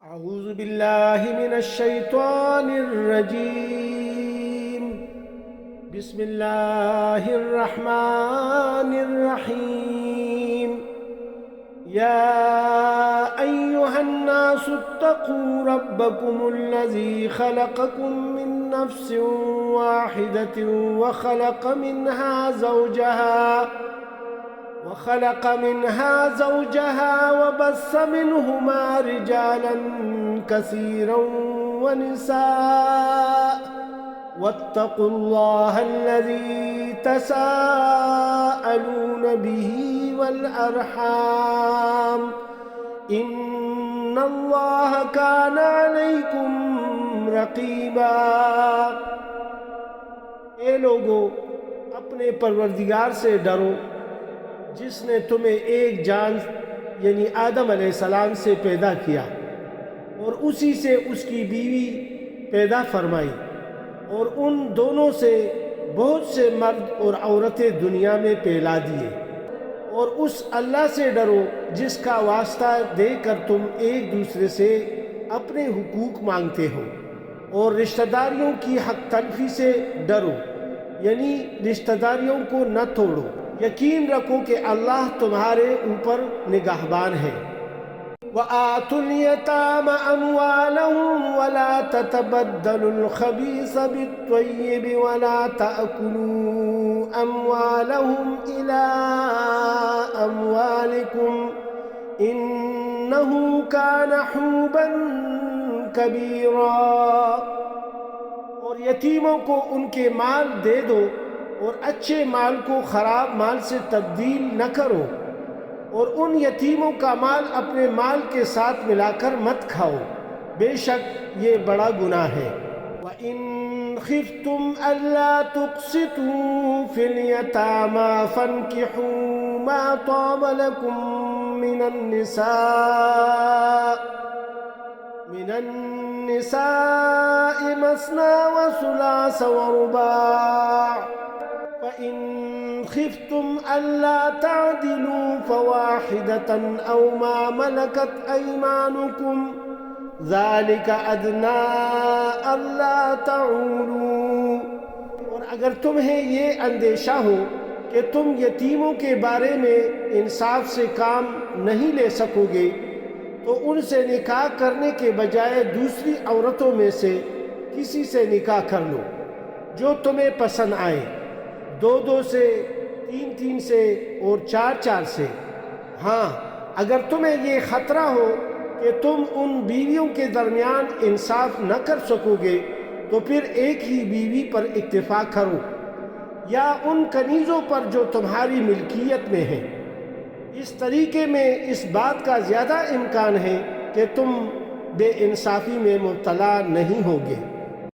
أعوذ بالله من الشيطان الرجيم. بسم الله الرحمن الرحيم. يا أيها الناس اتقوا ربكم الذي خلقكم من نفس واحدة وخلق منها زوجها وبث منهما رجالا كثيرا ونساء واتقوا الله الذي تساءلون به والأرحام إن الله كان عليكم رقيبا. اے لوگو، اپنے پروردگار سے ڈرو جس نے تمہیں ایک جان یعنی آدم علیہ السلام سے پیدا کیا اور اسی سے اس کی بیوی پیدا فرمائی، اور ان دونوں سے بہت سے مرد اور عورتیں دنیا میں پھیلا دیے. اور اس اللہ سے ڈرو جس کا واسطہ دے کر تم ایک دوسرے سے اپنے حقوق مانگتے ہو، اور رشتہ داریوں کی حق تلفی سے ڈرو یعنی رشتہ داریوں کو نہ توڑو. یقین رکھو کہ اللہ تمہارے اوپر نگہبان ہے. وَآتُوا الْيَتَامَ أَمْوَالَهُمْ وَلَا تَتَبَدَّلُوا الْخَبِيثَ بِالطَّيِّبِ وَلَا تَأْكُلُوا أَمْوَالَهُمْ إِلَىٰ أَمْوَالِكُمْ إِنَّهُ كَانَ حُوبًا كَبِيرًا. اور یتیموں کو ان کے مال دے دو، اور اچھے مال کو خراب مال سے تبدیل نہ کرو، اور ان یتیموں کا مال اپنے مال کے ساتھ ملا کر مت کھاؤ، بے شک یہ بڑا گناہ ہے. وَإِنْ خِفْتُمْ أَلَّا تُقْسِطُوا فِي الْيَتَامَى فَانكِحُوا مَا طَابَ لَكُم مِّنَ النِّسَاءِ مَثْنَىٰ وَثُلَاثَ وَرُبَاعَ فَإِنْ خِفْتُمْ أَلَّا تَعْدِلُوا فَوَاحِدَةً أَوْ مَا مَلَكَتْ أَيْمَانُكُمْ ذَلِكَ أَدْنَىٰ أَلَّا تَعُولُوا. اور اگر تمہیں یہ اندیشہ ہو کہ تم یتیموں کے بارے میں انصاف سے کام نہیں لے سکو گے تو ان سے نکاح کرنے کے بجائے دوسری عورتوں میں سے کسی سے نکاح کر لو جو تمہیں پسند آئے، 2 سے، 3 سے اور 4 سے. ہاں، اگر تمہیں یہ خطرہ ہو کہ تم ان بیویوں کے درمیان انصاف نہ کر سکو گے تو پھر ایک ہی بیوی پر اکتفا کرو، یا ان کنیزوں پر جو تمہاری ملکیت میں ہیں. اس طریقے میں اس بات کا زیادہ امکان ہے کہ تم بے انصافی میں مبتلا نہیں ہوگے.